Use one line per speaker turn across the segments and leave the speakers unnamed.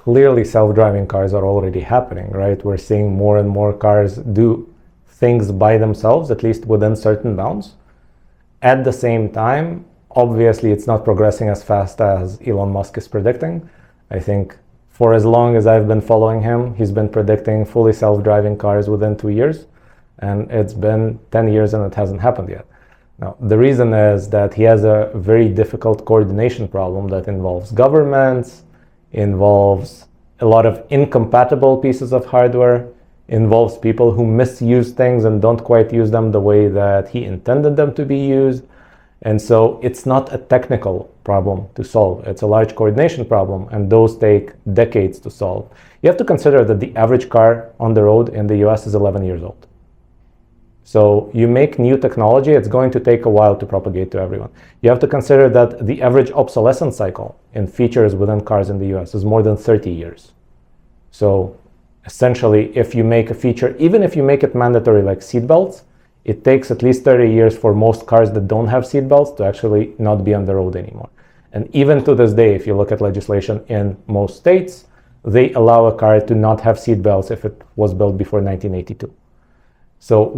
clearly self-driving cars are already happening, right? We're seeing more and more cars do things by themselves, at least within certain bounds. At the same time, obviously, it's not progressing as fast as Elon Musk is predicting. I think for as long as I've been following him, he's been predicting fully self-driving cars within 2 years, and it's been 10 years and it hasn't happened yet. Now, the reason is that he has a very difficult coordination problem that involves governments, involves a lot of incompatible pieces of hardware, involves people who misuse things and don't quite use them the way that he intended them to be used. And so it's not a technical problem to solve. It's a large coordination problem, and those take decades to solve. You have to consider that the average car on the road in the US is 11 years old. So you make new technology, it's going to take a while to propagate to everyone. You have to consider that the average obsolescence cycle in features within cars in the US is more than 30 years. So essentially, if you make a feature, even if you make it mandatory like seatbelts, it takes at least 30 years for most cars that don't have seatbelts to actually not be on the road anymore. And even to this day, if you look at legislation in most states, they allow a car to not have seatbelts if it was built before 1982. So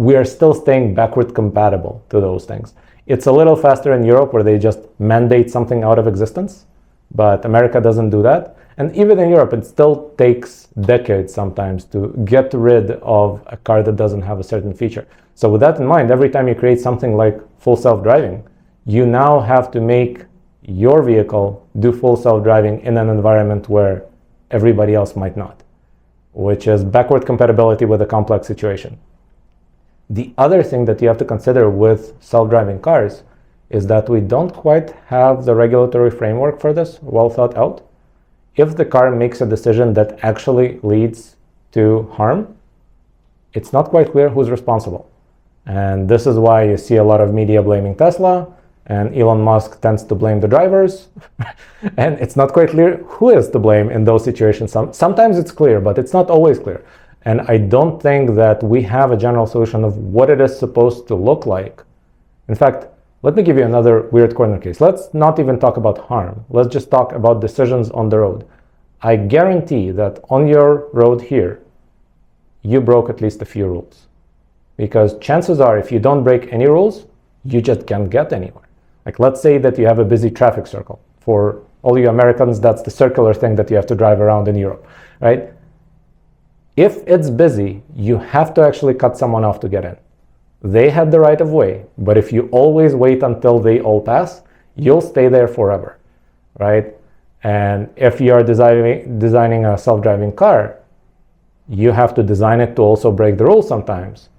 we are still staying backward compatible to those things. It's a little faster in Europe where they just mandate something out of existence, but America doesn't do that. And even in Europe, it still takes decades sometimes to get rid of a car that doesn't have a certain feature. So with that in mind, every time you create something like full self-driving, you now have to make your vehicle do full self-driving in an environment where everybody else might not, which is backward compatibility with a complex situation. The other thing that you have to consider with self-driving cars is that we don't quite have the regulatory framework for this well thought out. If the car makes a decision that actually leads to harm, it's not quite clear who's responsible. And this is why you see a lot of media blaming Tesla, and Elon Musk tends to blame the drivers. And it's not quite clear who is to blame in those situations. Sometimes it's clear, but it's not always clear. And I don't think that we have a general solution of what it is supposed to look like. In fact, let me give you another weird corner case. Let's not even talk about harm. Let's just talk about decisions on the road. I guarantee that on your road here, you broke at least a few rules. Because chances are, if you don't break any rules, you just can't get anywhere. Like, let's say that you have a busy traffic circle. For all you Americans, that's the circular thing that you have to drive around in Europe, right? If it's busy, you have to actually cut someone off to get in. They had the right of way, but if you always wait until they all pass, you'll stay there forever, right? And if you are designing a self-driving car, you have to design it to also break the rules sometimes.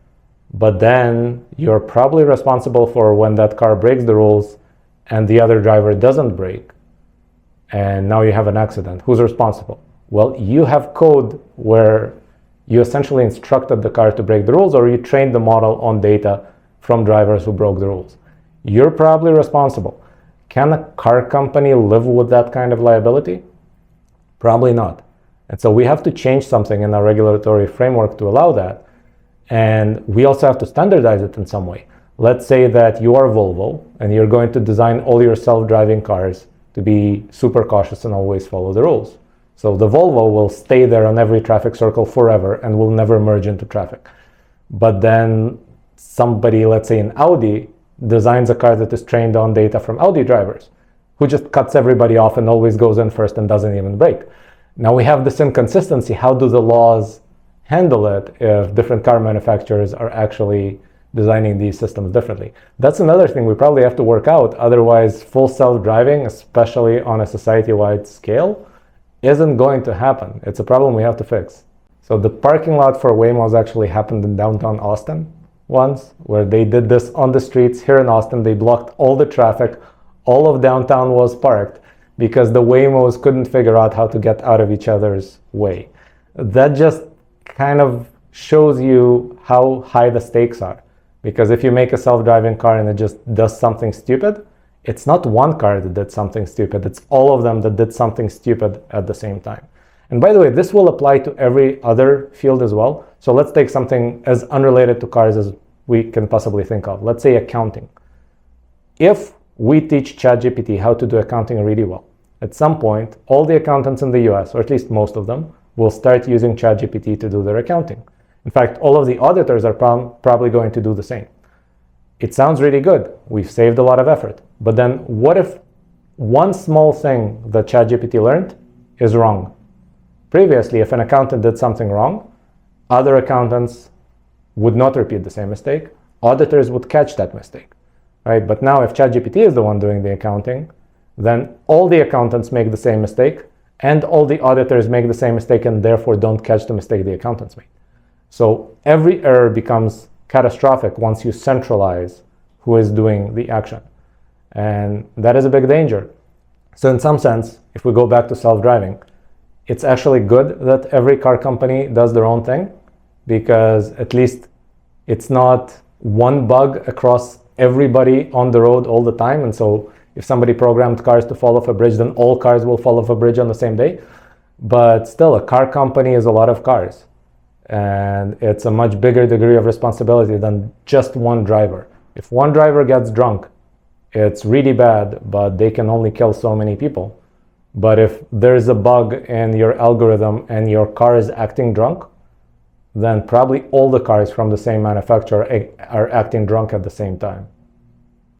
But then you're probably responsible for when that car breaks the rules and the other driver doesn't brake. And now you have an accident. Who's responsible? Well, you have code where you essentially instructed the car to break the rules, or you trained the model on data from drivers who broke the rules. You're probably responsible. Can a car company live with that kind of liability? Probably not. And so we have to change something in our regulatory framework to allow that. And we also have to standardize it in some way. Let's say that you are Volvo and you're going to design all your self-driving cars to be super cautious and always follow the rules. So the Volvo will stay there on every traffic circle forever and will never merge into traffic. But then somebody, let's say in Audi, designs a car that is trained on data from Audi drivers, who just cuts everybody off and always goes in first and doesn't even brake. Now we have this inconsistency. How do the laws handle it if different car manufacturers are actually designing these systems differently? That's another thing we probably have to work out. Otherwise, full self-driving, especially on a society-wide scale, isn't going to happen. It's a problem we have to fix. So the parking lot for Waymos actually happened in downtown Austin once, where they did this on the streets here in Austin. They blocked all the traffic. All of downtown was parked because the Waymos couldn't figure out how to get out of each other's way. That just kind of shows you how high the stakes are. Because if you make a self-driving car and it just does something stupid, it's not one car that did something stupid, it's all of them that did something stupid at the same time. And by the way, this will apply to every other field as well. So let's take something as unrelated to cars as we can possibly think of. Let's say accounting. If we teach ChatGPT how to do accounting really well, at some point, all the accountants in the US, or at least most of them, will start using ChatGPT to do their accounting. In fact, all of the auditors are probably going to do the same. It sounds really good. We've saved a lot of effort. But then what if one small thing that ChatGPT learned is wrong? Previously, if an accountant did something wrong, other accountants would not repeat the same mistake. Auditors would catch that mistake, right? But now if ChatGPT is the one doing the accounting, then all the accountants make the same mistake and all the auditors make the same mistake and therefore don't catch the mistake the accountants made. So every error becomes catastrophic once you centralize who is doing the action. And that is a big danger. So in some sense, if we go back to self-driving, it's actually good that every car company does their own thing, because at least it's not one bug across everybody on the road all the time. And so if somebody programmed cars to fall off a bridge, then all cars will fall off a bridge on the same day. But still, a car company is a lot of cars. And it's a much bigger degree of responsibility than just one driver. If one driver gets drunk, it's really bad, but they can only kill so many people. But if there's a bug in your algorithm and your car is acting drunk, then probably all the cars from the same manufacturer are acting drunk at the same time.